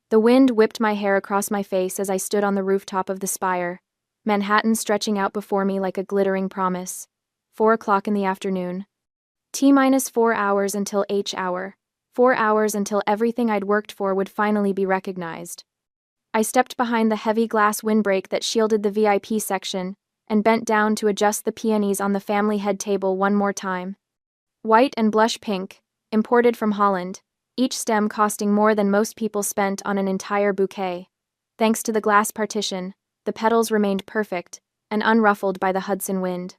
The wind whipped my hair across my face as I stood on the rooftop of the spire, Manhattan stretching out before me like a glittering promise. 4 o'clock in the afternoon. T-minus 4 hours until H hour. 4 hours until everything I'd worked for would finally be recognized. I stepped behind the heavy glass windbreak that shielded the VIP section and bent down to adjust the peonies on the family head table one more time. White and blush pink, imported from Holland, each stem costing more than most people spent on an entire bouquet. Thanks to the glass partition, the petals remained perfect and unruffled by the Hudson wind.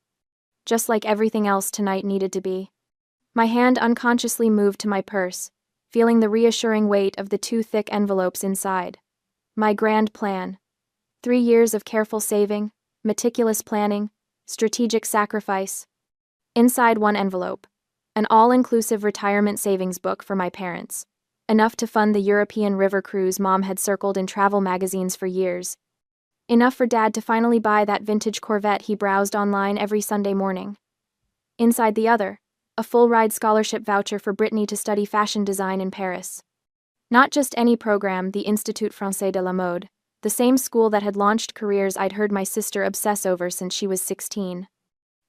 Just like everything else tonight needed to be. My hand unconsciously moved to my purse, feeling the reassuring weight of the 2 thick envelopes inside. My grand plan. 3 years of careful saving, meticulous planning, strategic sacrifice. Inside one envelope, an all-inclusive retirement savings book for my parents, enough to fund the European river cruise Mom had circled in travel magazines for years. Enough for Dad to finally buy that vintage Corvette he browsed online every Sunday morning. Inside the other, a full-ride scholarship voucher for Brittany to study fashion design in Paris. Not just any program, the Institut Français de la Mode, the same school that had launched careers I'd heard my sister obsess over since she was 16.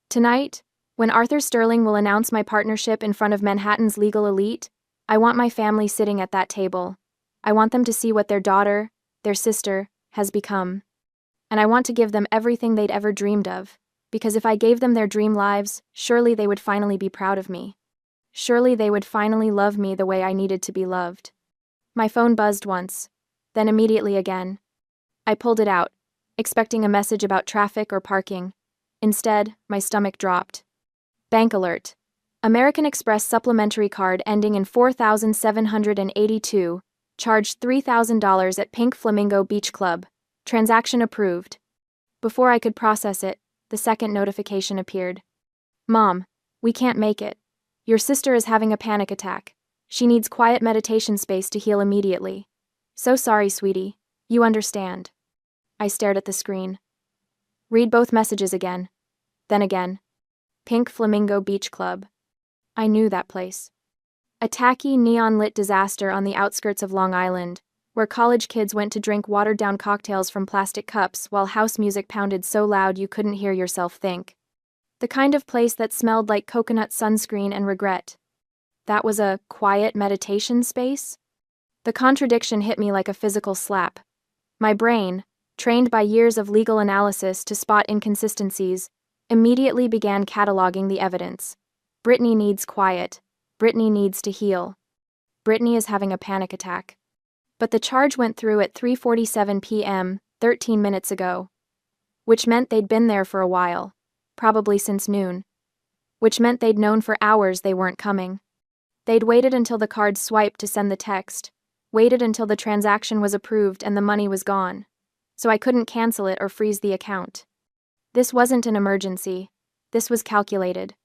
Tonight, when Arthur Sterling will announce my partnership in front of Manhattan's legal elite, I want my family sitting at that table. I want them to see what their daughter, their sister, has become. And I want to give them everything they'd ever dreamed of, because if I gave them their dream lives, surely they would finally be proud of me. Surely they would finally love me the way I needed to be loved. My phone buzzed once, then immediately again. I pulled it out, expecting a message about traffic or parking. Instead, my stomach dropped. Bank alert. American Express supplementary card ending in 4782, charged $3,000 at Pink Flamingo Beach Club. Transaction approved. Before I could process it, the second notification appeared. Mom, we can't make it. Your sister is having a panic attack. She needs quiet meditation space to heal immediately. So sorry, sweetie. You understand. I stared at the screen. Read both messages again. Then again. Pink Flamingo Beach Club. I knew that place. A tacky, neon-lit disaster on the outskirts of Long Island, where college kids went to drink watered-down cocktails from plastic cups while house music pounded so loud you couldn't hear yourself think. The kind of place that smelled like coconut sunscreen and regret. That was a quiet meditation space? The contradiction hit me like a physical slap. My brain, trained by years of legal analysis to spot inconsistencies, immediately began cataloging the evidence. Brittany needs quiet. Brittany needs to heal. Brittany is having a panic attack. But the charge went through at 3:47 p.m., 13 minutes ago. Which meant they'd been there for a while, probably since noon. Which meant they'd known for hours they weren't coming. They'd waited until the card swiped to send the text, waited until the transaction was approved and the money was gone, so I couldn't cancel it or freeze the account. This wasn't an emergency. This was calculated.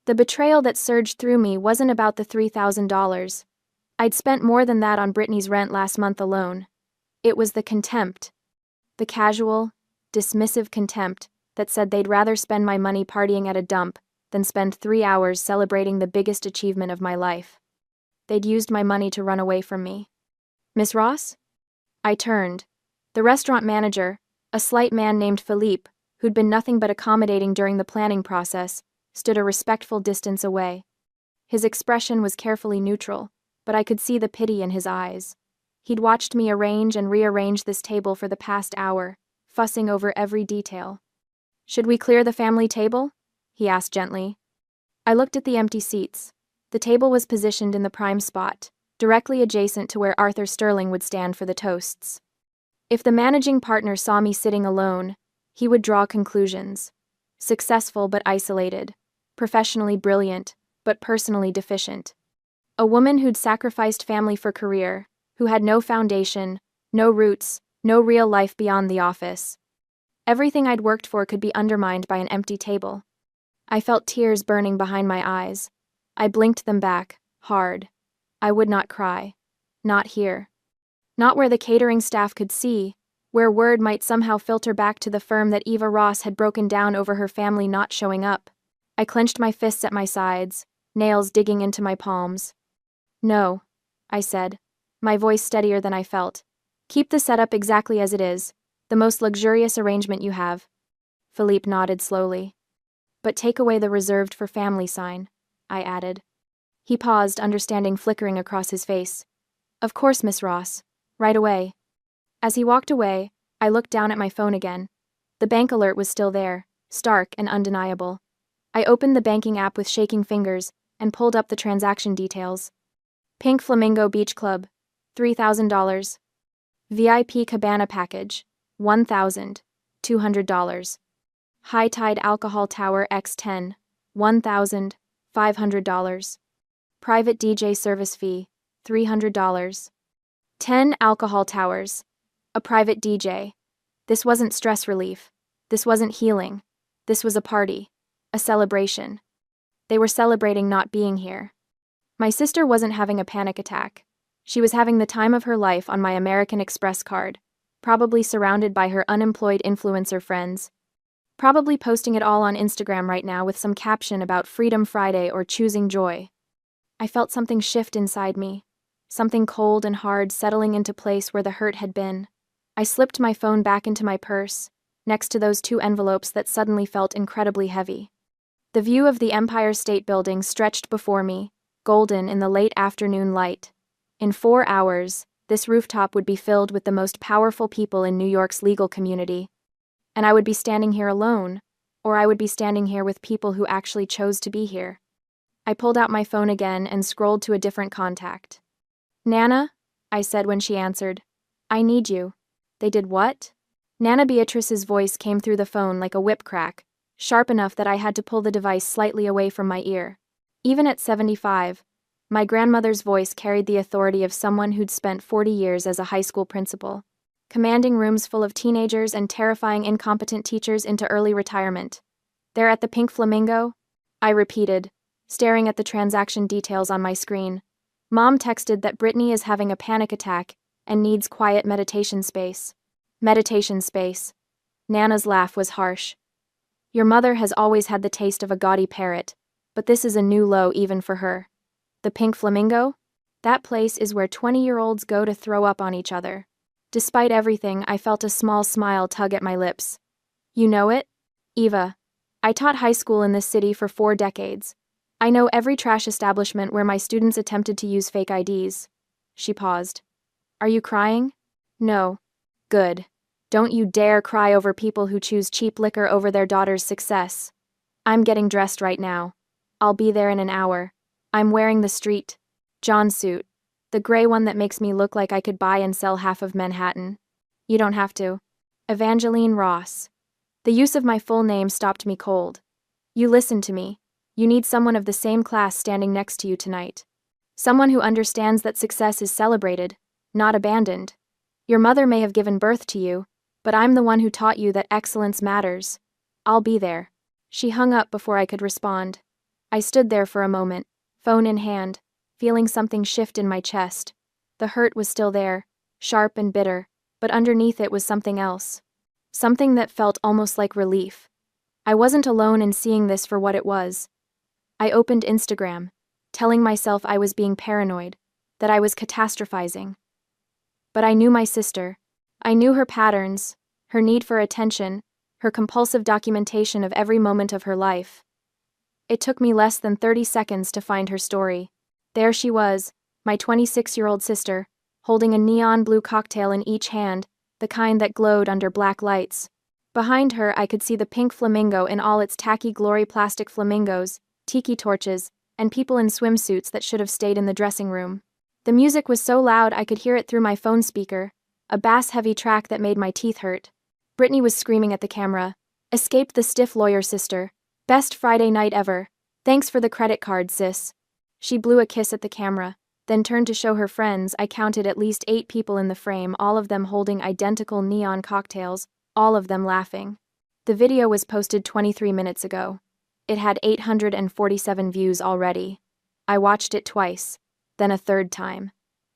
The betrayal that surged through me wasn't about the $3,000. I'd spent more than that on Brittany's rent last month alone. It was the contempt. The casual, dismissive contempt that said they'd rather spend my money partying at a dump than spend 3 hours celebrating the biggest achievement of my life. They'd used my money to run away from me. Miss Ross? I turned. The restaurant manager, a slight man named Philippe, who'd been nothing but accommodating during the planning process, stood a respectful distance away. His expression was carefully neutral, but I could see the pity in his eyes. He'd watched me arrange and rearrange this table for the past hour, fussing over every detail. Should we clear the family table? He asked gently. I looked at the empty seats. The table was positioned in the prime spot, directly adjacent to where Arthur Sterling would stand for the toasts. If the managing partner saw me sitting alone, he would draw conclusions. Successful but isolated, professionally brilliant, but personally deficient. A woman who'd sacrificed family for career, who had no foundation, no roots, no real life beyond the office. Everything I'd worked for could be undermined by an empty table. I felt tears burning behind my eyes. I blinked them back, hard. I would not cry. Not here. Not where the catering staff could see, where word might somehow filter back to the firm that Eva Ross had broken down over her family not showing up. I clenched my fists at my sides, nails digging into my palms. No, I said, my voice steadier than I felt. Keep the setup exactly as it is, the most luxurious arrangement you have. Philippe nodded slowly. But take away the reserved for family sign, I added. He paused, understanding flickering across his face. Of course, Miss Ross. Right away. As he walked away, I looked down at my phone again. The bank alert was still there, stark and undeniable. I opened the banking app with shaking fingers and pulled up the transaction details. Pink Flamingo Beach Club, $3,000. VIP Cabana Package, $1,200. High Tide Alcohol Tower X10, $1,500. Private DJ Service Fee, $300. 10 alcohol towers. A private DJ. This wasn't stress relief. This wasn't healing. This was a party. A celebration. They were celebrating not being here. My sister wasn't having a panic attack. She was having the time of her life on my American Express card, probably surrounded by her unemployed influencer friends. Probably posting it all on Instagram right now with some caption about Freedom Friday or choosing joy. I felt something shift inside me. Something cold and hard settling into place where the hurt had been. I slipped my phone back into my purse, next to those 2 envelopes that suddenly felt incredibly heavy. The view of the Empire State Building stretched before me, golden in the late afternoon light. In 4 hours, this rooftop would be filled with the most powerful people in New York's legal community. And I would be standing here alone, or I would be standing here with people who actually chose to be here. I pulled out my phone again and scrolled to a different contact. Nana? I said when she answered. I need you. They did what? Nana Beatrice's voice came through the phone like a whip crack, sharp enough that I had to pull the device slightly away from my ear. Even at 75, my grandmother's voice carried the authority of someone who'd spent 40 years as a high school principal, commanding rooms full of teenagers and terrifying incompetent teachers into early retirement. They're at the Pink Flamingo? I repeated, staring at the transaction details on my screen. Mom texted that Brittany is having a panic attack and needs quiet meditation space. Meditation space. Nana's laugh was harsh. Your mother has always had the taste of a gaudy parrot, but this is a new low even for her. The Pink Flamingo? That place is where 20-year-olds go to throw up on each other. Despite everything, I felt a small smile tug at my lips. You know it? Eva. I taught high school in this city for 4 decades. I know every trash establishment where my students attempted to use fake IDs. She paused. Are you crying? No. Good. Don't you dare cry over people who choose cheap liquor over their daughter's success. I'm getting dressed right now. I'll be there in an hour. I'm wearing the street John suit, the gray one that makes me look like I could buy and sell half of Manhattan. You don't have to. Evangeline Ross. The use of my full name stopped me cold. You listen to me. You need someone of the same class standing next to you tonight. Someone who understands that success is celebrated, not abandoned. Your mother may have given birth to you, but I'm the one who taught you that excellence matters. I'll be there. She hung up before I could respond. I stood there for a moment, phone in hand, feeling something shift in my chest. The hurt was still there, sharp and bitter, but underneath it was something else. Something that felt almost like relief. I wasn't alone in seeing this for what it was. I opened Instagram, telling myself I was being paranoid, that I was catastrophizing. But I knew my sister. I knew her patterns, her need for attention, her compulsive documentation of every moment of her life. It took me less than 30 seconds to find her story. There she was, my 26-year-old sister, holding a neon blue cocktail in each hand, the kind that glowed under black lights. Behind her I could see the Pink Flamingo in all its tacky glory, plastic flamingos, tiki torches, and people in swimsuits that should have stayed in the dressing room. The music was so loud I could hear it through my phone speaker, a bass-heavy track that made my teeth hurt. Brittany was screaming at the camera. Escaped the stiff lawyer sister. Best Friday night ever. Thanks for the credit card, sis. She blew a kiss at the camera, then turned to show her friends. I counted at least 8 people in the frame, all of them holding identical neon cocktails, all of them laughing. The video was posted 23 minutes ago. It had 847 views already. I watched it twice, then a third time.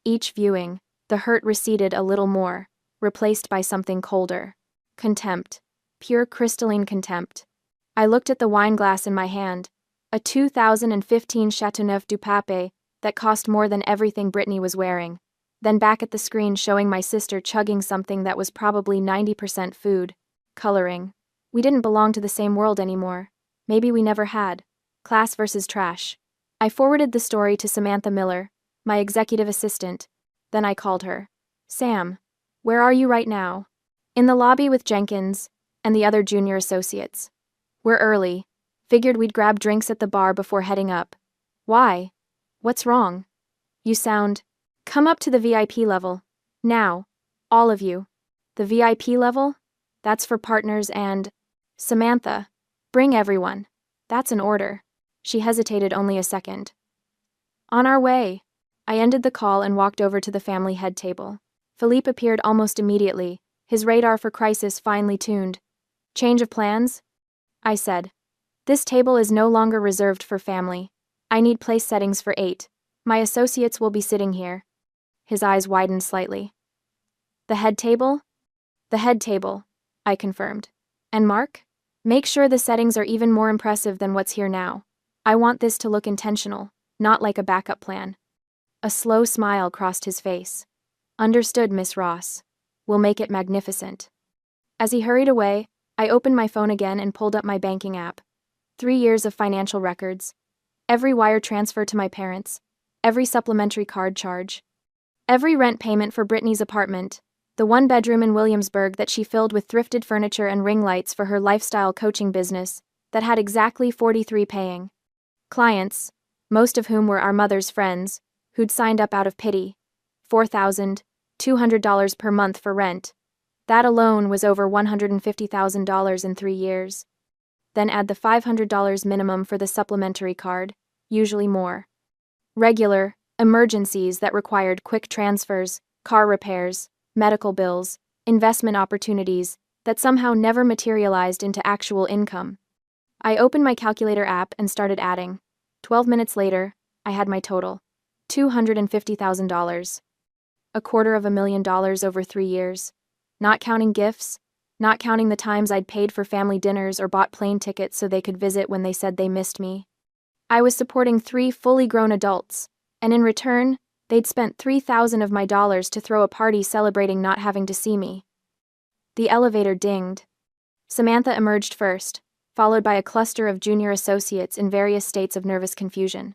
Each viewing, the hurt receded a little more, replaced by something colder. Contempt. Pure crystalline contempt. I looked at the wine glass in my hand, a 2015 Chateauneuf du Pape that cost more than everything Brittany was wearing. then back at the screen showing my sister chugging something that was probably 90% food. Coloring. We didn't belong to the same world anymore. Maybe we never had. Class versus trash. I forwarded the story to Samantha Miller, my executive assistant. Then I called her. Sam, where are you right now? In the lobby with Jenkins and the other junior associates. We're early. Figured we'd grab drinks at the bar before heading up. Why? What's wrong? You sound... Come up to the VIP level. Now. All of you. The VIP level? That's for partners and... Samantha. Bring everyone. That's an order. She hesitated only a second. On our way. I ended the call and walked over to the family head table. Philippe appeared almost immediately, his radar for crisis finely tuned. Change of plans? I said. This table is no longer reserved for family. I need place settings for 8. My associates will be sitting here. His eyes widened slightly. The head table? The head table, I confirmed. And Mark? Make sure the settings are even more impressive than what's here now. I want this to look intentional, not like a backup plan. A slow smile crossed his face. Understood, Miss Ross. We'll make it magnificent. As he hurried away, I opened my phone again and pulled up my banking app. 3 years of financial records. Every wire transfer to my parents. Every supplementary card charge. Every rent payment for Brittany's apartment, the 1-bedroom in Williamsburg that she filled with thrifted furniture and ring lights for her lifestyle coaching business, that had exactly 43 paying clients, most of whom were our mother's friends, who'd signed up out of pity. $4,200 per month for rent. That alone was over $150,000 in 3 years. Then add the $500 minimum for the supplementary card, usually more. Regular, emergencies that required quick transfers, car repairs, medical bills, investment opportunities that somehow never materialized into actual income. I opened my calculator app and started adding. 12 minutes later, I had my total. $250,000. $250,000 over 3 years. Not counting gifts, not counting the times I'd paid for family dinners or bought plane tickets so they could visit when they said they missed me. I was supporting 3 fully grown adults, and in return, they'd spent $3,000 of my dollars to throw a party celebrating not having to see me. The elevator dinged. Samantha emerged first, followed by a cluster of junior associates in various states of nervous confusion.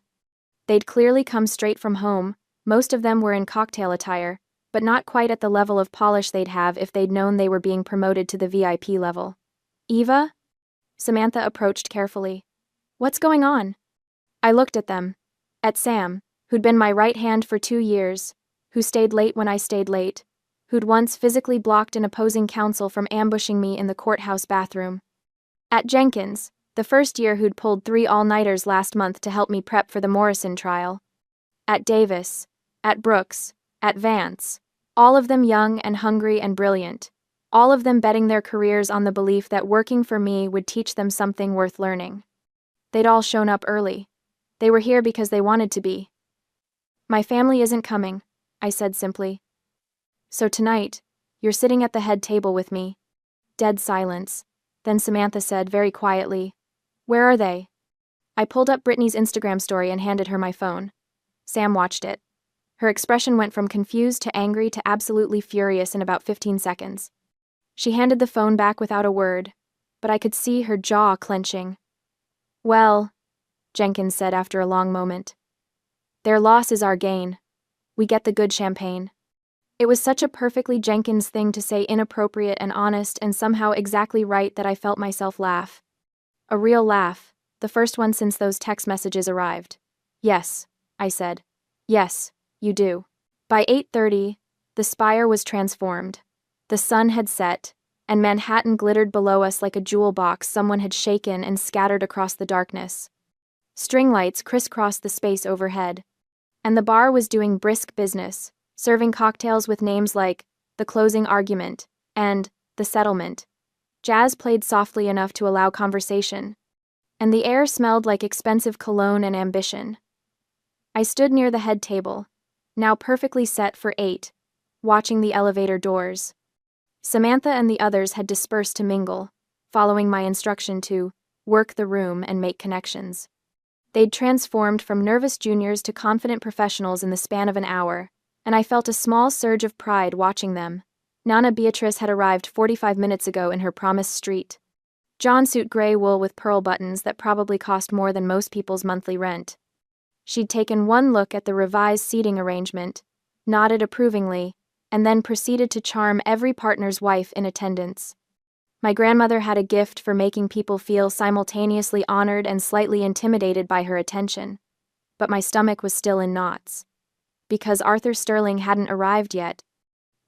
They'd clearly come straight from home, most of them were in cocktail attire, but not quite at the level of polish they'd have if they'd known they were being promoted to the VIP level. Eva? Samantha approached carefully. What's going on? I looked at them. At Sam, who'd been my right hand for 2 years, who stayed late when I stayed late, who'd once physically blocked an opposing counsel from ambushing me in the courthouse bathroom. At Jenkins, the first year who'd pulled 3 all-nighters last month to help me prep for the Morrison trial. At Davis, at Brooks, at Vance, all of them young and hungry and brilliant, all of them betting their careers on the belief that working for me would teach them something worth learning. They'd all shown up early. They were here because they wanted to be. My family isn't coming, I said simply. So tonight, you're sitting at the head table with me. Dead silence. Then Samantha said very quietly, Where are they? I pulled up Brittany's Instagram story and handed her my phone. Sam watched it. Her expression went from confused to angry to absolutely furious in about 15 seconds. She handed the phone back without a word, but I could see her jaw clenching. Well, Jenkins said after a long moment. Their loss is our gain. We get the good champagne. It was such a perfectly Jenkins thing to say, inappropriate and honest and somehow exactly right, that I felt myself laugh. A real laugh, the first one since those text messages arrived. Yes, I said. Yes, you do. By 8:30, the spire was transformed. The sun had set, and Manhattan glittered below us like a jewel box someone had shaken and scattered across the darkness. String lights crisscrossed the space overhead, and the bar was doing brisk business, serving cocktails with names like The Closing Argument and The Settlement. Jazz played softly enough to allow conversation, and the air smelled like expensive cologne and ambition. I stood near the head table, now perfectly set for 8, watching the elevator doors. Samantha and the others had dispersed to mingle, following my instruction to work the room and make connections. They'd transformed from nervous juniors to confident professionals in the span of an hour, and I felt a small surge of pride watching them. Nana Beatrice had arrived 45 minutes ago in her promised street. John suit gray wool with pearl buttons that probably cost more than most people's monthly rent. She'd taken one look at the revised seating arrangement, nodded approvingly, and then proceeded to charm every partner's wife in attendance. My grandmother had a gift for making people feel simultaneously honored and slightly intimidated by her attention. But my stomach was still in knots. Because Arthur Sterling hadn't arrived yet.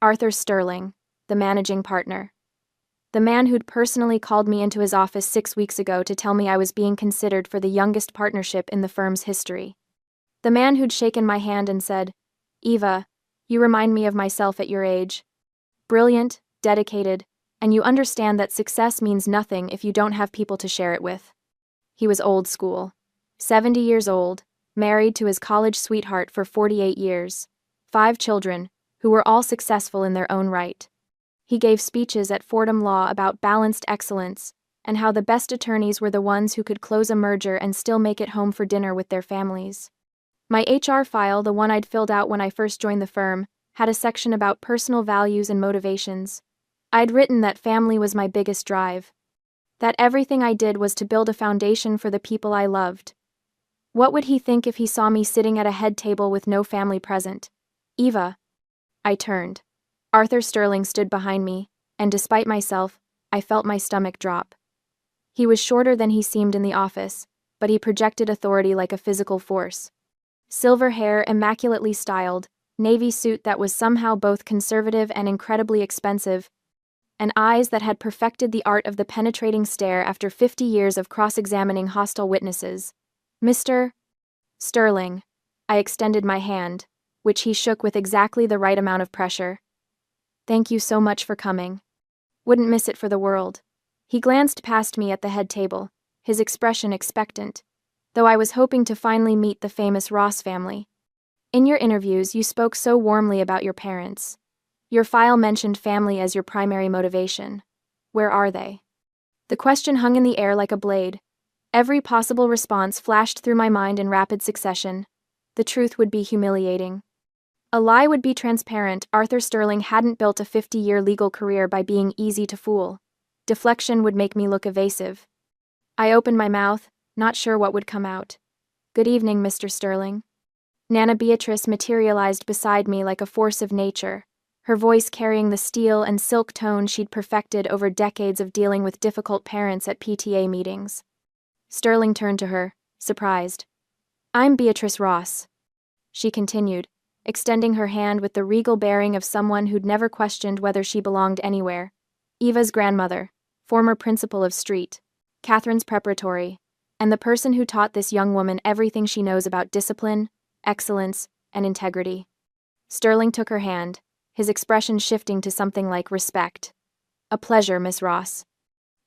Arthur Sterling, the managing partner. The man who'd personally called me into his office 6 weeks ago to tell me I was being considered for the youngest partnership in the firm's history. The man who'd shaken my hand and said, "Eva, you remind me of myself at your age. Brilliant, dedicated, and you understand that success means nothing if you don't have people to share it with." He was old school. 70 years old, married to his college sweetheart for 48 years, 5 children, who were all successful in their own right. He gave speeches at Fordham Law about balanced excellence, and how the best attorneys were the ones who could close a merger and still make it home for dinner with their families. My HR file, the one I'd filled out when I first joined the firm, had a section about personal values and motivations. I'd written that family was my biggest drive. That everything I did was to build a foundation for the people I loved. What would he think if he saw me sitting at a head table with no family present? "Eva." I turned. Arthur Sterling stood behind me, and despite myself, I felt my stomach drop. He was shorter than he seemed in the office, but he projected authority like a physical force. Silver hair, immaculately styled, navy suit that was somehow both conservative and incredibly expensive, and eyes that had perfected the art of the penetrating stare after 50 years of cross-examining hostile witnesses. "Mr. Sterling." I extended my hand, which he shook with exactly the right amount of pressure. "Thank you so much for coming. Wouldn't miss it for the world." He glanced past me at the head table, his expression expectant, though I was hoping to finally meet the famous Ross family. "In your interviews, you spoke so warmly about your parents. Your file mentioned family as your primary motivation. Where are they?" The question hung in the air like a blade. Every possible response flashed through my mind in rapid succession. The truth would be humiliating. A lie would be transparent. Arthur Sterling hadn't built a 50-year legal career by being easy to fool. Deflection would make me look evasive. I opened my mouth, not sure what would come out. "Good evening, Mr. Sterling." Nana Beatrice materialized beside me like a force of nature, her voice carrying the steel and silk tone she'd perfected over decades of dealing with difficult parents at PTA meetings. Sterling turned to her, surprised. "I'm Beatrice Ross," she continued, extending her hand with the regal bearing of someone who'd never questioned whether she belonged anywhere. "Eva's grandmother, former principal of Street, Catherine's preparatory, and the person who taught this young woman everything she knows about discipline, excellence, and integrity." Sterling took her hand, his expression shifting to something like respect. "A pleasure, Miss Ross."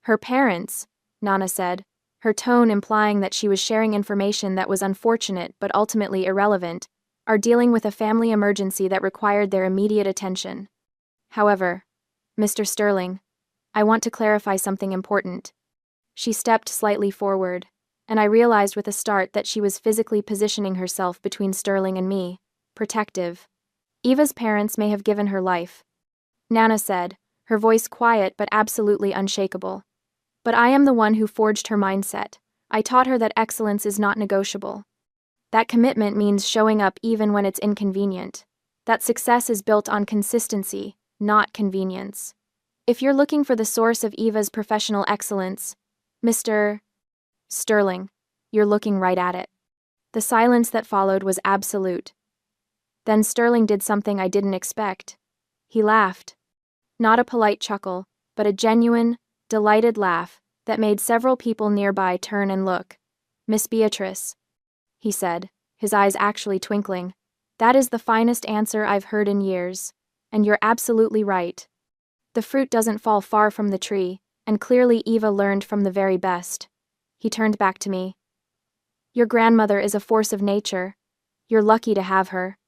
"Her parents," Nana said, her tone implying that she was sharing information that was unfortunate but ultimately irrelevant, "are dealing with a family emergency that required their immediate attention. However, Mr. Sterling, I want to clarify something important." She stepped slightly forward, and I realized with a start that she was physically positioning herself between Sterling and me, protective. "Eva's parents may have given her life," Nana said, her voice quiet but absolutely unshakable. "But I am the one who forged her mindset. I taught her that excellence is not negotiable. That commitment means showing up even when it's inconvenient. That success is built on consistency, not convenience. If you're looking for the source of Eva's professional excellence, Mr. Sterling, you're looking right at it." The silence that followed was absolute. Then Sterling did something I didn't expect. He laughed. Not a polite chuckle, but a genuine, delighted laugh that made several people nearby turn and look. "Miss Beatrice," he said, his eyes actually twinkling, "that is the finest answer I've heard in years, and you're absolutely right. The fruit doesn't fall far from the tree, and clearly Eva learned from the very best." He turned back to me. "Your grandmother is a force of nature. You're lucky to have her."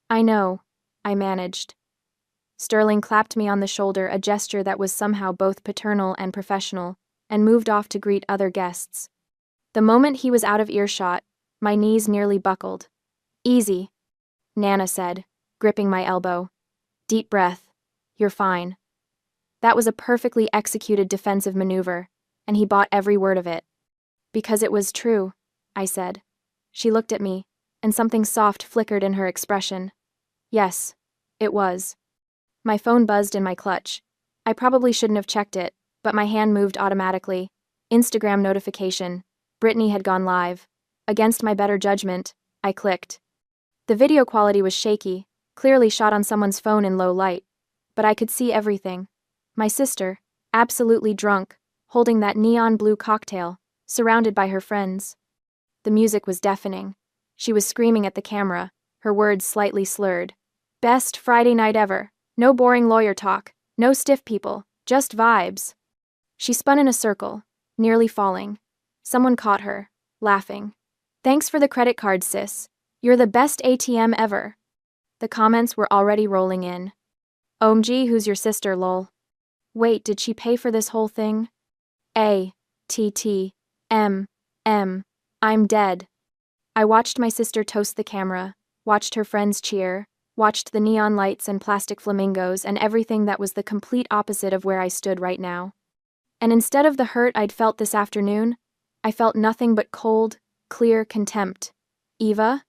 "I know," I managed. Sterling clapped me on the shoulder, a gesture that was somehow both paternal and professional, and moved off to greet other guests. The moment he was out of earshot, my knees nearly buckled. "Easy," Nana said, gripping my elbow. Deep breath. You're fine. That was a perfectly executed defensive maneuver, and he bought every word of it. Because it was true, I said. She looked at me, and something soft flickered in her expression. Yes, it was. My phone buzzed in my clutch. I probably shouldn't have checked it, but my hand moved automatically. Instagram notification. Brittany had gone live. Against my better judgment, I clicked. The video quality was shaky, clearly shot on someone's phone in low light, but I could see everything. My sister, absolutely drunk, holding that neon blue cocktail, surrounded by her friends. The music was deafening. She was screaming at the camera, her words slightly slurred. Best Friday night ever. No boring lawyer talk, no stiff people, just vibes. She spun in a circle, nearly falling. Someone caught her, laughing. Thanks for the credit card, sis. You're the best ATM ever. The comments were already rolling in. OMG, who's your sister, lol? Wait, did she pay for this whole thing? ATTM. I'm dead. I watched my sister toast the camera, watched her friends cheer, watched the neon lights and plastic flamingos and everything that was the complete opposite of where I stood right now. And instead of the hurt I'd felt this afternoon, I felt nothing but cold, clear contempt. Eva?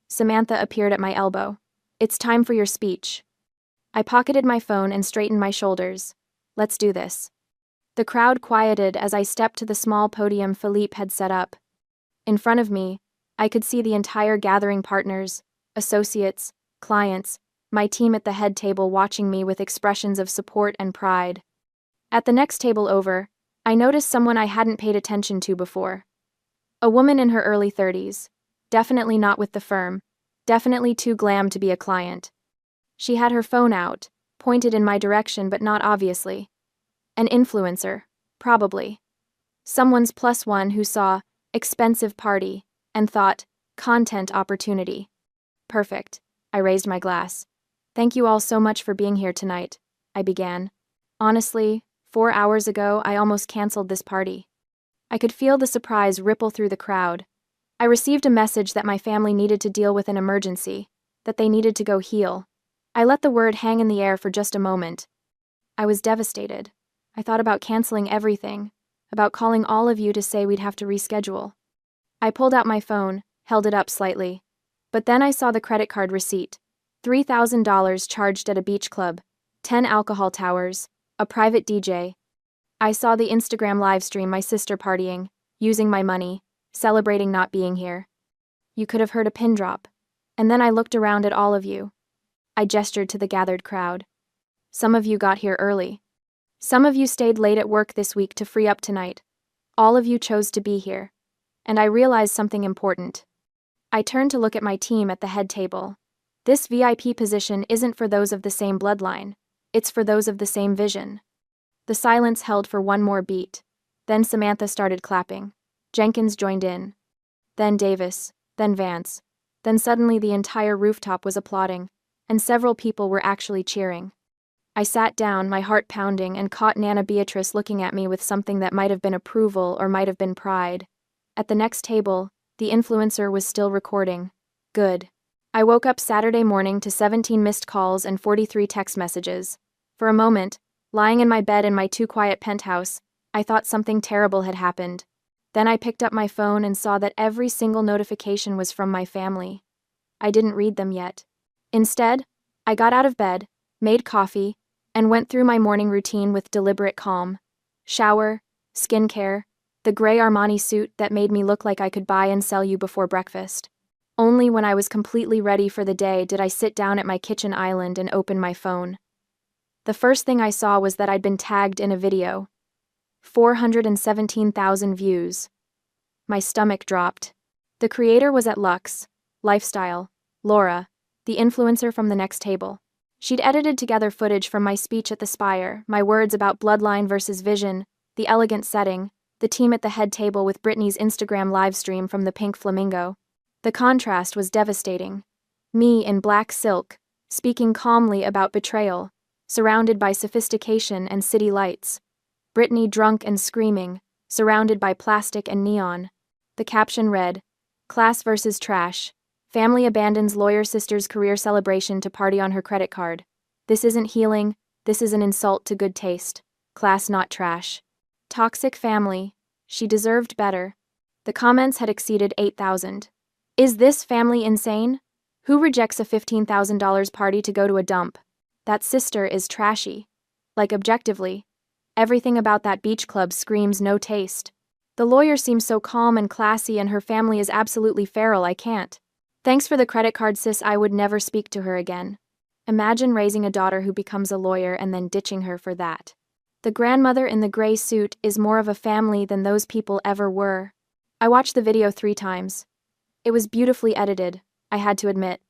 Samantha appeared at my elbow. It's time for your speech. I pocketed my phone and straightened my shoulders. Let's do this. The crowd quieted as I stepped to the small podium Philippe had set up. In front of me, I could see the entire gathering partners, associates, clients, my team at the head table watching me with expressions of support and pride. At the next table over, I noticed someone I hadn't paid attention to before. A woman in her early 30s, definitely not with the firm, definitely too glam to be a client. She had her phone out, pointed in my direction but not obviously. An influencer, probably. Someone's +1 who saw expensive party and thought content opportunity. Perfect. I raised my glass. Thank you all so much for being here tonight, I began. Honestly, 4 hours ago I almost canceled this party. I could feel the surprise ripple through the crowd. I received a message that my family needed to deal with an emergency, that they needed to go heal. I let the word hang in the air for just a moment. I was devastated. I thought about canceling everything, about calling all of you to say we'd have to reschedule. I pulled out my phone, held it up slightly. But then I saw the credit card receipt. $3,000 charged at a beach club, 10 alcohol towers, a private DJ. I saw the Instagram livestream my sister partying, using my money, celebrating not being here. You could have heard a pin drop. And then I looked around at all of you. I gestured to the gathered crowd. Some of you got here early. Some of you stayed late at work this week to free up tonight. All of you chose to be here. And I realized something important. I turned to look at my team at the head table. This VIP position isn't for those of the same bloodline. It's for those of the same vision. The silence held for one more beat. Then Samantha started clapping. Jenkins joined in. Then Davis. Then Vance. Then suddenly the entire rooftop was applauding, and several people were actually cheering. I sat down, my heart pounding, and caught Nana Beatrice looking at me with something that might have been approval or might have been pride. At the next table, the influencer was still recording. Good. I woke up Saturday morning to 17 missed calls and 43 text messages. For a moment, lying in my bed in my too-quiet penthouse, I thought something terrible had happened. Then I picked up my phone and saw that every single notification was from my family. I didn't read them yet. Instead, I got out of bed, made coffee, and went through my morning routine with deliberate calm. Shower, skincare, the gray Armani suit that made me look like I could buy and sell you before breakfast. Only when I was completely ready for the day did I sit down at my kitchen island and open my phone. The first thing I saw was that I'd been tagged in a video. 417,000 views. My stomach dropped. The creator was at Lux Lifestyle, Laura, the influencer from the next table. She'd edited together footage from my speech at the Spire, my words about bloodline versus vision, the elegant setting, the team at the head table with Brittany's Instagram livestream from the Pink Flamingo. The contrast was devastating. Me in black silk, speaking calmly about betrayal, surrounded by sophistication and city lights. Brittany drunk and screaming, surrounded by plastic and neon. The caption read, "Class versus trash. Family abandons lawyer sister's career celebration to party on her credit card. This isn't healing, this is an insult to good taste. Class not trash. Toxic family. She deserved better. The comments had exceeded 8,000. Is this family insane? Who rejects a $15,000 party to go to a dump? That sister is trashy. Like objectively. Everything about that beach club screams no taste. The lawyer seems so calm and classy and her family is absolutely feral. I can't. Thanks for the credit card, sis. I would never speak to her again. Imagine raising a daughter who becomes a lawyer and then ditching her for that. The grandmother in the gray suit is more of a family than those people ever were. I watched the video 3 times. It was beautifully edited, I had to admit.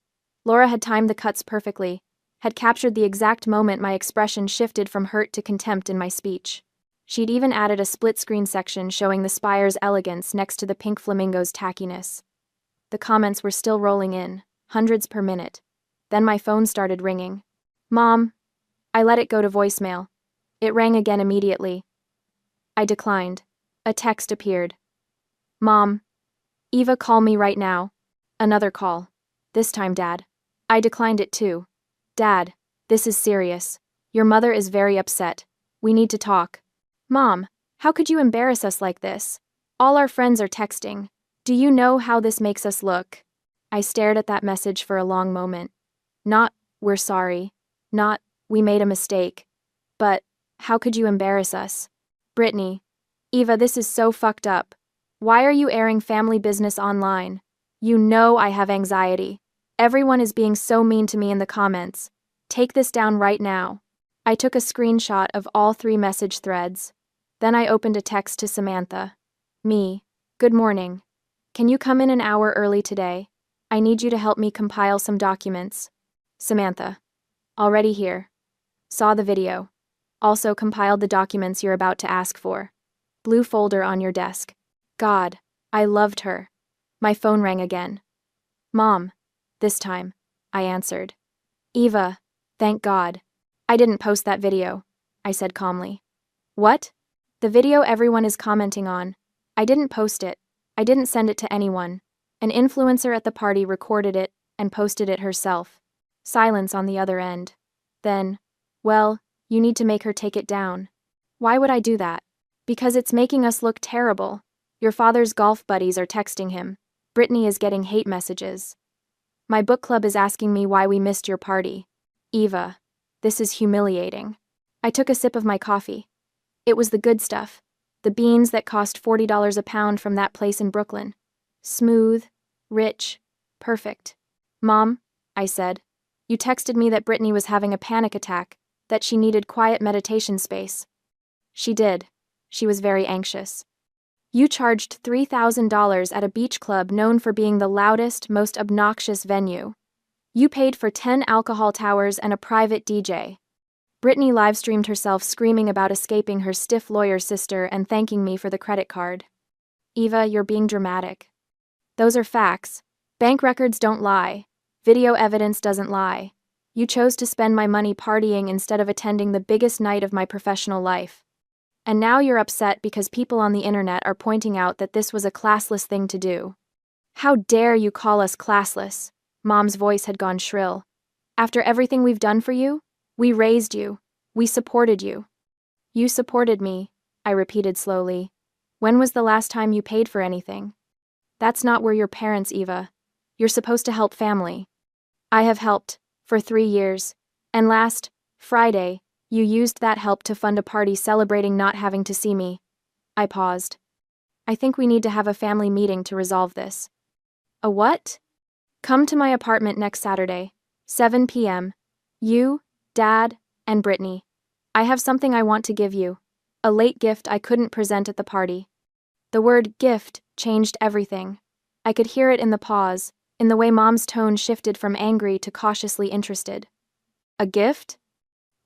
Laura had timed the cuts perfectly, had captured the exact moment my expression shifted from hurt to contempt in my speech. She'd even added a split-screen section showing the spire's elegance next to the pink flamingo's tackiness. The comments were still rolling in, hundreds per minute. Then my phone started ringing. Mom. I let it go to voicemail. It rang again immediately. I declined. A text appeared. Mom. Eva, call me right now. Another call. This time, Dad. I declined it too. Dad, this is serious. Your mother is very upset. We need to talk. Mom, how could you embarrass us like this? All our friends are texting. Do you know how this makes us look? I stared at that message for a long moment. Not, we're sorry. Not, we made a mistake. But, how could you embarrass us? Brittany. Eva, this is so fucked up. Why are you airing family business online? You know I have anxiety. Everyone is being so mean to me in the comments. Take this down right now. I took a screenshot of all 3 message threads. Then I opened a text to Samantha. Me. Good morning. Can you come in an hour early today? I need you to help me compile some documents. Samantha. Already here. Saw the video. Also compiled the documents you're about to ask for. Blue folder on your desk. God, I loved her. My phone rang again. Mom. This time. I answered. Eva. Thank God. I didn't post that video. I said calmly. What? The video everyone is commenting on. I didn't post it. I didn't send it to anyone. An influencer at the party recorded it and posted it herself. Silence on the other end. Then, well, you need to make her take it down. Why would I do that? Because it's making us look terrible. Your father's golf buddies are texting him. Brittany is getting hate messages. My book club is asking me why we missed your party. Eva, this is humiliating. I took a sip of my coffee. It was the good stuff. The beans that cost $40 a pound from that place in Brooklyn. Smooth, rich, perfect. Mom, I said, you texted me that Brittany was having a panic attack, that she needed quiet meditation space. She did. She was very anxious. You charged $3,000 at a beach club known for being the loudest, most obnoxious venue. You paid for 10 alcohol towers and a private DJ. Brittany livestreamed herself screaming about escaping her stiff lawyer sister and thanking me for the credit card. Eva, you're being dramatic. Those are facts. Bank records don't lie. Video evidence doesn't lie. You chose to spend my money partying instead of attending the biggest night of my professional life. And now you're upset because people on the internet are pointing out that this was a classless thing to do. How dare you call us classless? Mom's voice had gone shrill. After everything we've done for you? We raised you. We supported you. You supported me, I repeated slowly. When was the last time you paid for anything? That's not where your parents, Eva. You're supposed to help family. I have helped, for 3 years, and last Friday, you used that help to fund a party celebrating not having to see me. I paused. I think we need to have a family meeting to resolve this. A what? Come to my apartment next Saturday, 7 p.m. You, Dad, and Brittany. I have something I want to give you. A late gift I couldn't present at the party. The word gift changed everything. I could hear it in the pause, in the way Mom's tone shifted from angry to cautiously interested. A gift?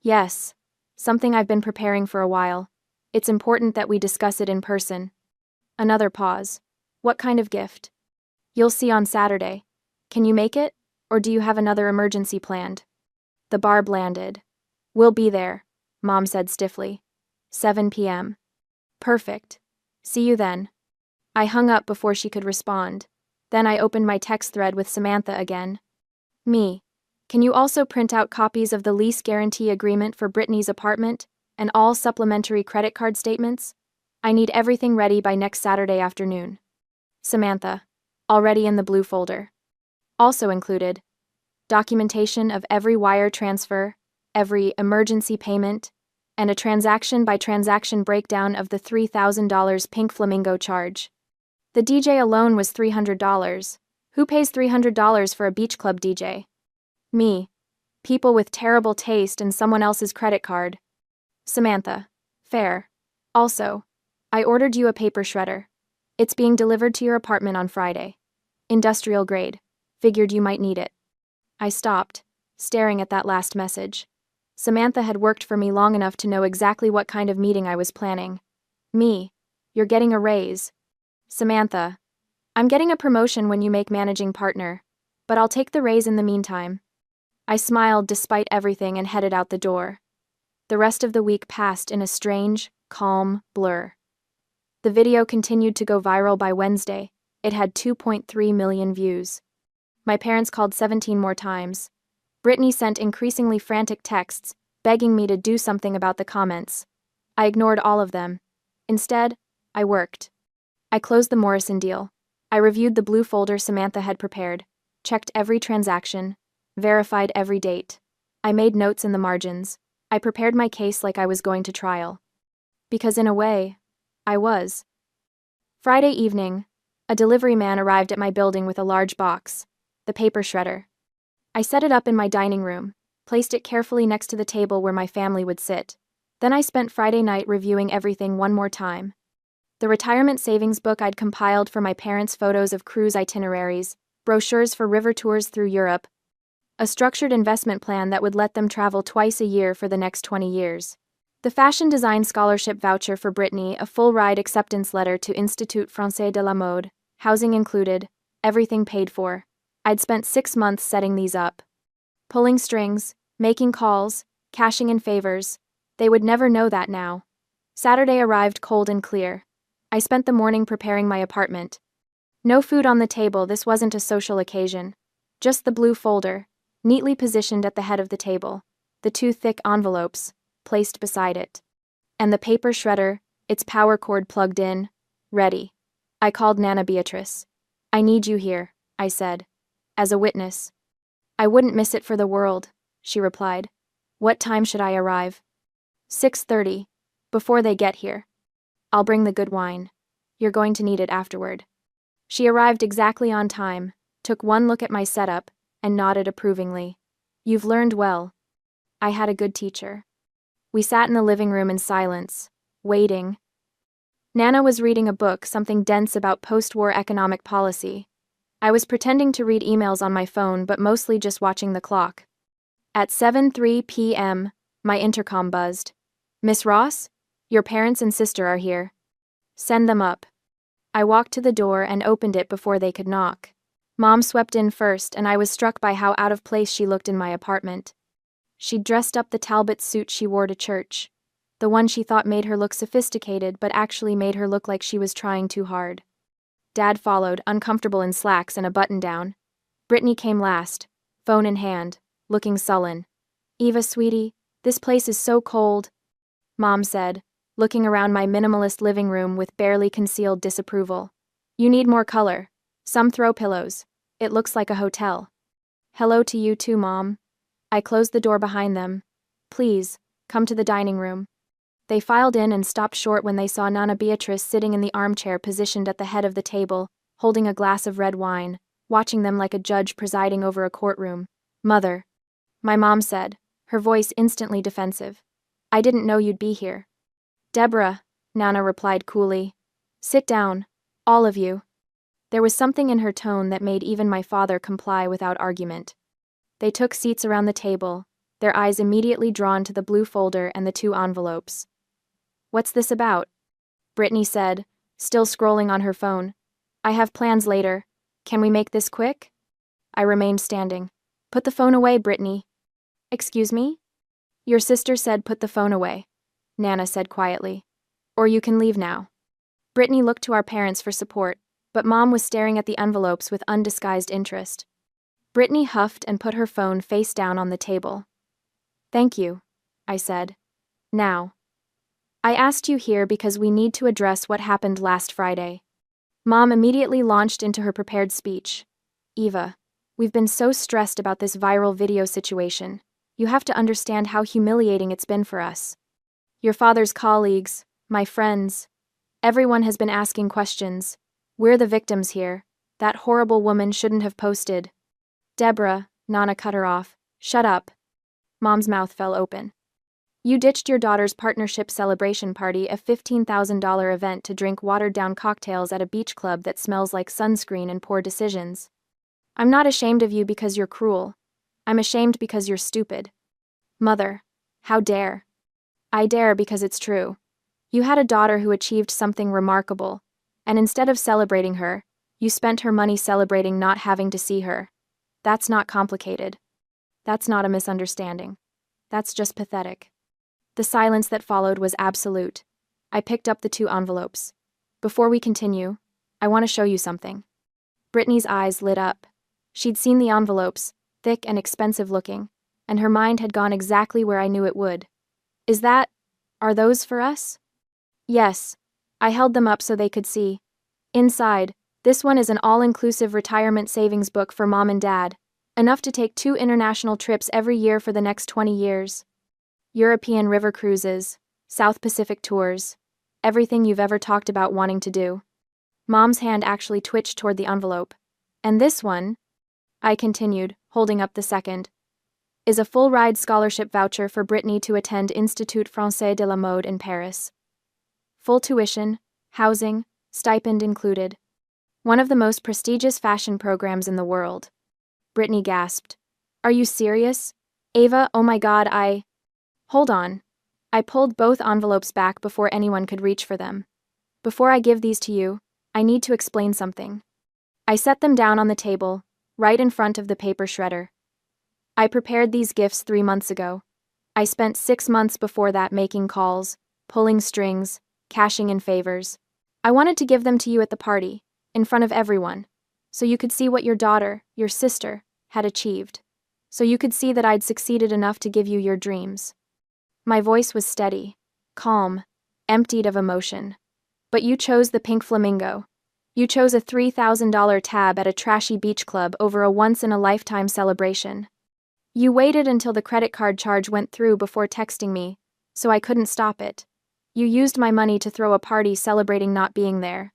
Yes. Something I've been preparing for a while. It's important that we discuss it in person. Another pause. What kind of gift? You'll see on Saturday. Can you make it? Or do you have another emergency planned? The barb landed. We'll be there, Mom said stiffly. 7 p.m. Perfect. See you then. I hung up before she could respond. Then I opened my text thread with Samantha again. Me. Can you also print out copies of the lease guarantee agreement for Brittany's apartment and all supplementary credit card statements? I need everything ready by next Saturday afternoon. Samantha. Already in the blue folder. Also included documentation of every wire transfer, every emergency payment, and a transaction-by-transaction breakdown of the $3,000 Pink Flamingo charge. The DJ alone was $300. Who pays $300 for a beach club DJ? Me. People with terrible taste and someone else's credit card. Samantha. Fair. Also, I ordered you a paper shredder. It's being delivered to your apartment on Friday. Industrial grade. Figured you might need it. I stopped, staring at that last message. Samantha had worked for me long enough to know exactly what kind of meeting I was planning. Me. You're getting a raise. Samantha. I'm getting a promotion when you make managing partner, but I'll take the raise in the meantime. I smiled despite everything and headed out the door. The rest of the week passed in a strange, calm blur. The video continued to go viral by Wednesday. It had 2.3 million views. My parents called 17 more times. Brittany sent increasingly frantic texts, begging me to do something about the comments. I ignored all of them. Instead, I worked. I closed the Morrison deal. I reviewed the blue folder Samantha had prepared, checked every transaction, verified every date. I made notes in the margins. I prepared my case like I was going to trial. Because in a way, I was. Friday evening, a delivery man arrived at my building with a large box, the paper shredder. I set it up in my dining room, placed it carefully next to the table where my family would sit. Then I spent Friday night reviewing everything one more time. The retirement savings book I'd compiled for my parents' photos of cruise itineraries, brochures for river tours through Europe, a structured investment plan that would let them travel twice a year for the next 20 years. The fashion design scholarship voucher for Brittany, a full-ride acceptance letter to Institut Français de la Mode, housing included, everything paid for. I'd spent 6 months setting these up. Pulling strings, making calls, cashing in favors. They would never know that now. Saturday arrived cold and clear. I spent the morning preparing my apartment. No food on the table, this wasn't a social occasion. Just the blue folder, neatly positioned at the head of the table, the 2 thick envelopes, placed beside it. And the paper shredder, its power cord plugged in, ready. I called Nana Beatrice. I need you here, I said. As a witness. I wouldn't miss it for the world, she replied. What time should I arrive? 6:30. Before they get here. I'll bring the good wine. You're going to need it afterward. She arrived exactly on time, took one look at my setup, and nodded approvingly. You've learned well. I had a good teacher. We sat in the living room in silence, waiting. Nana was reading a book, something dense about post-war economic policy. I was pretending to read emails on my phone, but mostly just watching the clock. At 7:03 p.m., my intercom buzzed. Miss Ross? Your parents and sister are here. Send them up. I walked to the door and opened it before they could knock. Mom swept in first, and I was struck by how out of place she looked in my apartment. She'd dressed up the Talbot suit she wore to church, the one she thought made her look sophisticated but actually made her look like she was trying too hard. Dad followed, uncomfortable in slacks and a button-down. Brittany came last, phone in hand, looking sullen. Eva, sweetie, this place is so cold, Mom said, looking around my minimalist living room with barely concealed disapproval. You need more color. Some throw pillows. It looks like a hotel. Hello to you too, Mom. I closed the door behind them. Please, come to the dining room. They filed in and stopped short when they saw Nana Beatrice sitting in the armchair positioned at the head of the table, holding a glass of red wine, watching them like a judge presiding over a courtroom. Mother. My mom said, her voice instantly defensive. I didn't know you'd be here. Deborah, Nana replied coolly. Sit down, all of you. There was something in her tone that made even my father comply without argument. They took seats around the table, their eyes immediately drawn to the blue folder and the 2 envelopes. What's this about? Brittany said, still scrolling on her phone. I have plans later. Can we make this quick? I remained standing. Put the phone away, Brittany. Excuse me? Your sister said put the phone away, Nana said quietly. Or you can leave now. Brittany looked to our parents for support, but Mom was staring at the envelopes with undisguised interest. Brittany huffed and put her phone face down on the table. "Thank you," I said. "Now. I asked you here because we need to address what happened last Friday." Mom immediately launched into her prepared speech. "Eva, we've been so stressed about this viral video situation. You have to understand how humiliating it's been for us. Your father's colleagues, my friends, everyone has been asking questions. We're the victims here. That horrible woman shouldn't have posted." "Deborah," Nana cut her off. "Shut up." Mom's mouth fell open. "You ditched your daughter's partnership celebration party, a $15,000 event, to drink watered-down cocktails at a beach club that smells like sunscreen and poor decisions. I'm not ashamed of you because you're cruel. I'm ashamed because you're stupid. Mother, how dare?" "I dare because it's true. You had a daughter who achieved something remarkable, and instead of celebrating her, you spent her money celebrating not having to see her. That's not complicated. That's not a misunderstanding. That's just pathetic." The silence that followed was absolute. I picked up the 2 envelopes. "Before we continue, I want to show you something." Brittany's eyes lit up. She'd seen the envelopes, thick and expensive looking, and her mind had gone exactly where I knew it would. Are those for us?" "Yes." I held them up so they could see. "Inside, this one is an all-inclusive retirement savings book for Mom and Dad, enough to take 2 international trips every year for the next 20 years. European river cruises, South Pacific tours, everything you've ever talked about wanting to do." Mom's hand actually twitched toward the envelope. "And this one," I continued, holding up the second, "is a full-ride scholarship voucher for Brittany to attend Institut Français de la Mode in Paris. Full tuition, housing, stipend included. One of the most prestigious fashion programs in the world." Brittany gasped. "Are you serious? Ava, oh my God, Hold on." I pulled both envelopes back before anyone could reach for them. "Before I give these to you, I need to explain something." I set them down on the table, right in front of the paper shredder. "I prepared these gifts 3 months ago. I spent 6 months before that making calls, pulling strings, cashing in favors. I wanted to give them to you at the party, in front of everyone, so you could see what your daughter, your sister, had achieved. So you could see that I'd succeeded enough to give you your dreams." My voice was steady, calm, emptied of emotion. "But you chose the pink flamingo. You chose a $3,000 tab at a trashy beach club over a once-in-a-lifetime celebration. You waited until the credit card charge went through before texting me, so I couldn't stop it. You used my money to throw a party celebrating not being there."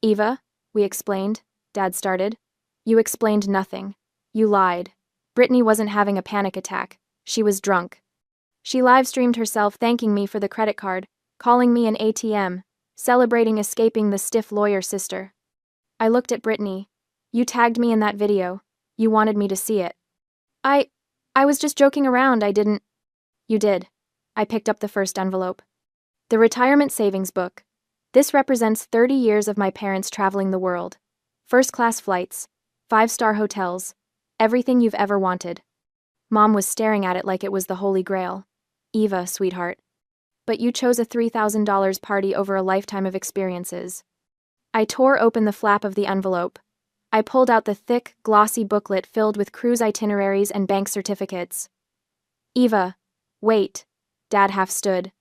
"Eva," we explained, Dad started. "You explained nothing. You lied. Brittany wasn't having a panic attack. She was drunk. She live-streamed herself thanking me for the credit card, calling me an ATM, celebrating escaping the stiff lawyer sister." I looked at Brittany. "You tagged me in that video. You wanted me to see it." I was just joking around, I didn't." "You did." I picked up the first envelope. "The retirement savings book. This represents 30 years of my parents traveling the world. First-class flights, 5-star hotels, everything you've ever wanted." Mom was staring at it like it was the Holy Grail. "Eva, sweetheart. But you chose a $3,000 party over a lifetime of experiences." I tore open the flap of the envelope. I pulled out the thick, glossy booklet filled with cruise itineraries and bank certificates. "Eva, wait." Dad half stood.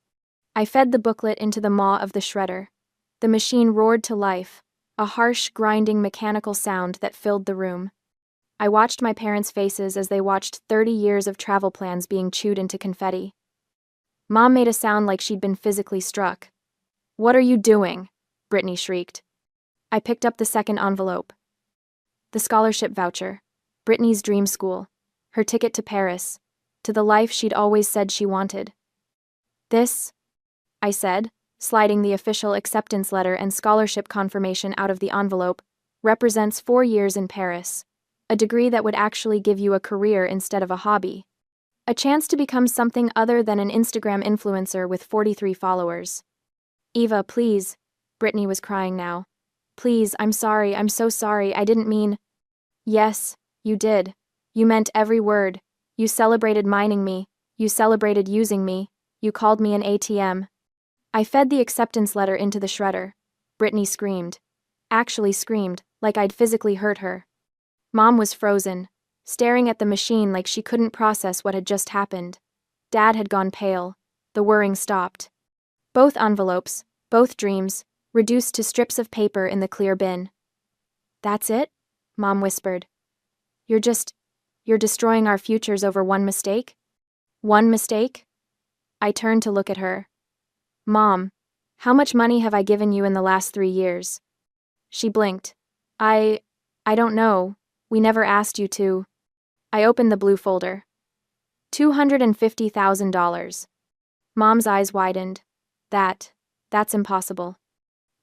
I fed the booklet into the maw of the shredder. The machine roared to life, a harsh, grinding mechanical sound that filled the room. I watched my parents' faces as they watched 30 years of travel plans being chewed into confetti. Mom made a sound like she'd been physically struck. "What are you doing?" Brittany shrieked. I picked up the second envelope. The scholarship voucher, Brittany's dream school, her ticket to Paris, to the life she'd always said she wanted. "This," I said, sliding the official acceptance letter and scholarship confirmation out of the envelope, "represents 4 years in Paris, a degree that would actually give you a career instead of a hobby. A chance to become something other than an Instagram influencer with 43 followers." "Eva, please," Brittany was crying now. "Please, I'm sorry, I'm so sorry, I didn't mean." "Yes, you did. You meant every word. You celebrated mining me, you celebrated using me, you called me an ATM." I fed the acceptance letter into the shredder. Brittany screamed. Actually screamed, like I'd physically hurt her. Mom was frozen, staring at the machine like she couldn't process what had just happened. Dad had gone pale. The whirring stopped. Both envelopes, both dreams, reduced to strips of paper in the clear bin. "That's it?" Mom whispered. You're destroying our futures over one mistake?" "One mistake?" I turned to look at her. "Mom, how much money have I given you in the last 3 years?" She blinked. I don't know. We never asked you to." I opened the blue folder. $250,000. Mom's eyes widened. That's impossible."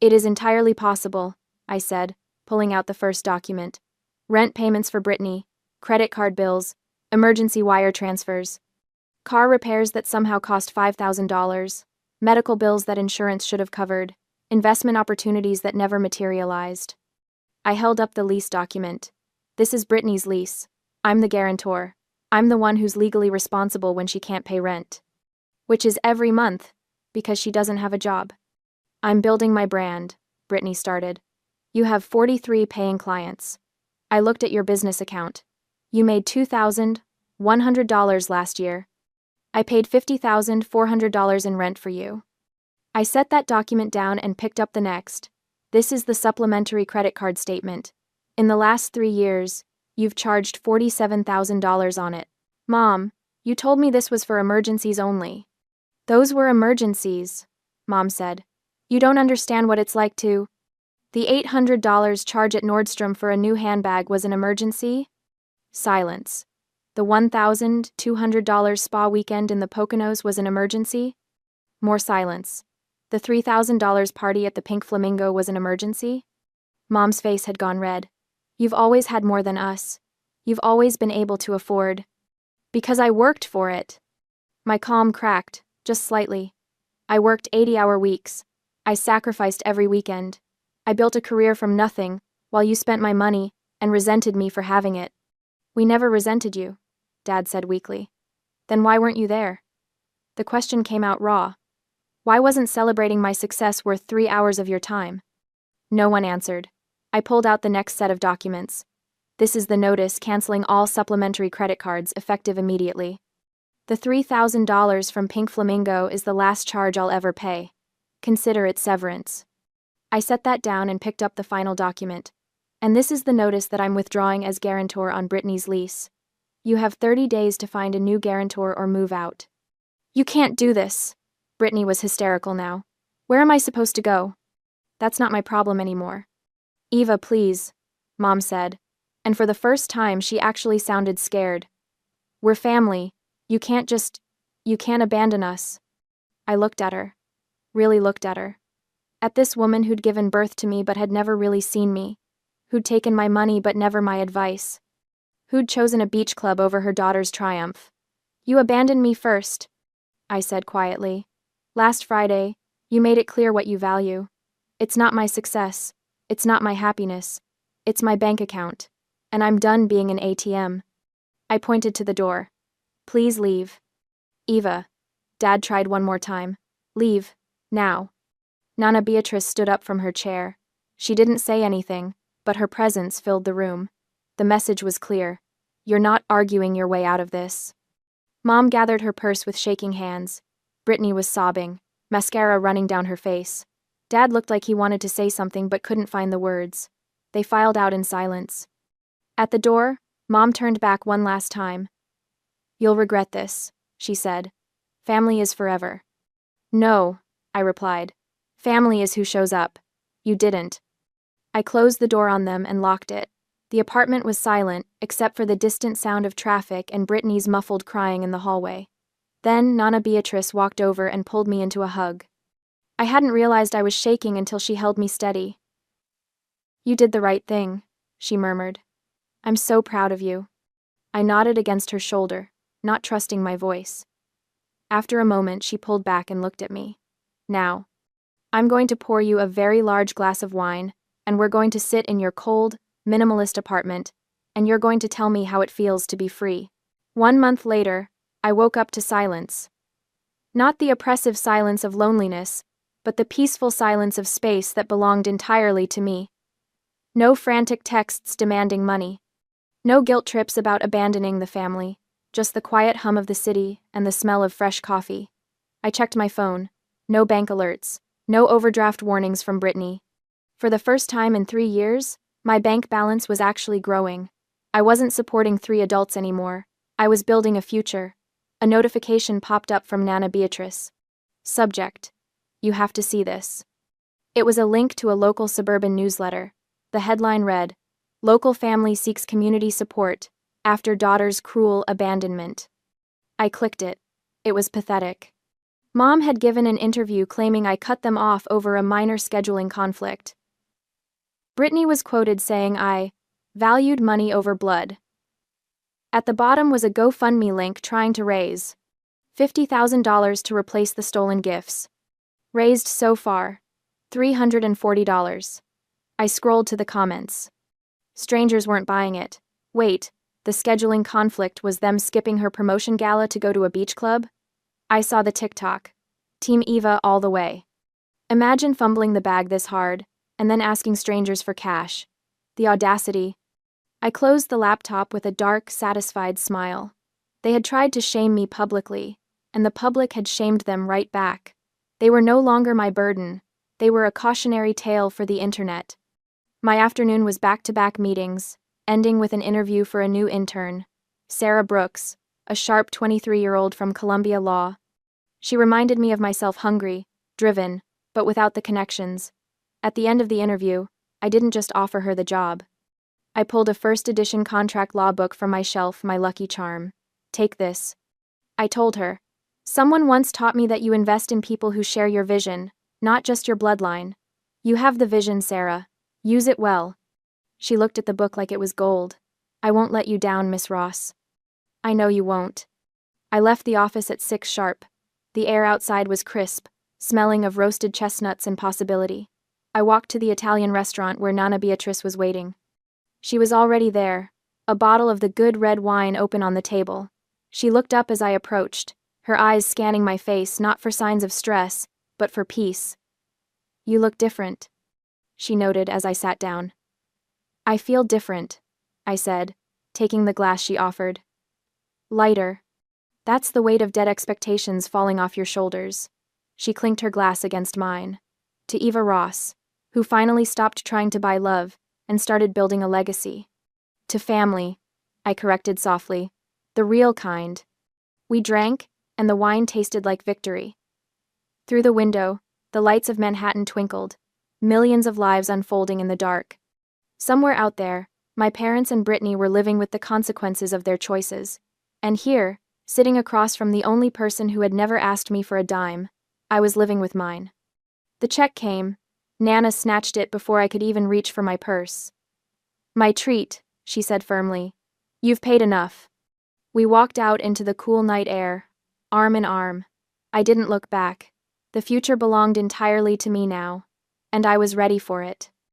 "It is entirely possible," I said, pulling out the first document. "Rent payments for Brittany, credit card bills, emergency wire transfers, car repairs that somehow cost $5,000, medical bills that insurance should have covered, investment opportunities that never materialized." I held up the lease document. "This is Brittany's lease. I'm the guarantor. I'm the one who's legally responsible when she can't pay rent. Which is every month, because she doesn't have a job." "I'm building my brand," Brittany started. "You have 43 paying clients. I looked at your business account. You made $2,100 last year. I paid $50,400 in rent for you." I set that document down and picked up the next. "This is the supplementary credit card statement. In the last 3 years, you've charged $47,000 on it." "Mom, you told me this was for emergencies only." "Those were emergencies," Mom said. "You don't understand what it's like to—" "The $800 charge at Nordstrom for a new handbag was an emergency?" Silence. "The $1,200 spa weekend in the Poconos was an emergency?" More silence. "The $3,000 party at the Pink Flamingo was an emergency?" Mom's face had gone red. "You've always had more than us. You've always been able to afford." "Because I worked for it." My calm cracked, just slightly. "I worked 80-hour weeks. I sacrificed every weekend. I built a career from nothing, while you spent my money, and resented me for having it." "We never resented you," Dad said weakly. "Then why weren't you there?" The question came out raw. "Why wasn't celebrating my success worth 3 hours of your time?" No one answered. I pulled out the next set of documents. "This is the notice canceling all supplementary credit cards effective immediately. The $3,000 from Pink Flamingo is the last charge I'll ever pay. Consider it severance." I set that down and picked up the final document. "And this is the notice that I'm withdrawing as guarantor on Brittany's lease. You have 30 days to find a new guarantor or move out." "You can't do this." Brittany was hysterical now. "Where am I supposed to go?" "That's not my problem anymore." "Eva, please," Mom said, and for the first time she actually sounded scared. "We're family. You can't abandon us." I looked at her. Really looked at her. At this woman who'd given birth to me but had never really seen me. Who'd taken my money but never my advice. Who'd chosen a beach club over her daughter's triumph. "You abandoned me first," I said quietly. "Last Friday, you made it clear what you value. It's not my success. It's not my happiness. It's my bank account. And I'm done being an ATM." I pointed to the door. "Please leave." "Eva." Dad tried one more time. "Leave. Now." Nana Beatrice stood up from her chair. She didn't say anything, but her presence filled the room. The message was clear. You're not arguing your way out of this. Mom gathered her purse with shaking hands. Brittany was sobbing, mascara running down her face. Dad looked like he wanted to say something but couldn't find the words. They filed out in silence. At the door, Mom turned back one last time. "You'll regret this," she said. "Family is forever." "No," I replied. "Family is who shows up. You didn't." I closed the door on them and locked it. The apartment was silent, except for the distant sound of traffic and Brittany's muffled crying in the hallway. Then Nana Beatrice walked over and pulled me into a hug. I hadn't realized I was shaking until she held me steady. "You did the right thing," she murmured. "I'm so proud of you." I nodded against her shoulder, not trusting my voice. After a moment, she pulled back and looked at me. "Now, I'm going to pour you a very large glass of wine, and we're going to sit in your cold, minimalist apartment, and you're going to tell me how it feels to be free." 1 month later, I woke up to silence. Not the oppressive silence of loneliness, but the peaceful silence of space that belonged entirely to me. No frantic texts demanding money. No guilt trips about abandoning the family. Just the quiet hum of the city and the smell of fresh coffee. I checked my phone. No bank alerts. No overdraft warnings from Brittany. For the first time in 3 years, my bank balance was actually growing. I wasn't supporting 3 adults anymore. I was building a future. A notification popped up from Nana Beatrice. Subject: You have to see this. It was a link to a local suburban newsletter. The headline read, Local family seeks community support after daughter's cruel abandonment. I clicked it. It was pathetic. Mom had given an interview claiming I cut them off over a minor scheduling conflict. Brittany was quoted saying I valued money over blood. At the bottom was a GoFundMe link trying to raise $50,000 to replace the stolen gifts. Raised so far, $340. I scrolled to the comments. Strangers weren't buying it. Wait, the scheduling conflict was them skipping her promotion gala to go to a beach club? I saw the TikTok. Team Eva all the way. Imagine fumbling the bag this hard, and then asking strangers for cash. The audacity. I closed the laptop with a dark, satisfied smile. They had tried to shame me publicly, and the public had shamed them right back. They were no longer my burden. They were a cautionary tale for the internet. My afternoon was back-to-back meetings, ending with an interview for a new intern, Sarah Brooks, a sharp 23-year-old from Columbia Law. She reminded me of myself, hungry, driven, but without the connections. At the end of the interview, I didn't just offer her the job. I pulled a first-edition contract law book from my shelf, my lucky charm. Take this. I told her. Someone once taught me that you invest in people who share your vision, not just your bloodline. You have the vision, Sarah. Use it well. She looked at the book like it was gold. I won't let you down, Miss Ross. I know you won't. I left the office at 6 sharp. The air outside was crisp, smelling of roasted chestnuts and possibility. I walked to the Italian restaurant where Nana Beatrice was waiting. She was already there, a bottle of the good red wine open on the table. She looked up as I approached, her eyes scanning my face not for signs of stress, but for peace. You look different, she noted as I sat down. I feel different, I said, taking the glass she offered. Lighter. That's the weight of dead expectations falling off your shoulders. She clinked her glass against mine. To Eva Ross, who finally stopped trying to buy love and started building a legacy. To family, I corrected softly. The real kind. We drank, and the wine tasted like victory. Through the window, the lights of Manhattan twinkled, millions of lives unfolding in the dark. Somewhere out there, my parents and Brittany were living with the consequences of their choices. And here, sitting across from the only person who had never asked me for a dime, I was living with mine. The check came. Nana snatched it before I could even reach for my purse. My treat, she said firmly. You've paid enough. We walked out into the cool night air, arm in arm. I didn't look back. The future belonged entirely to me now, and I was ready for it.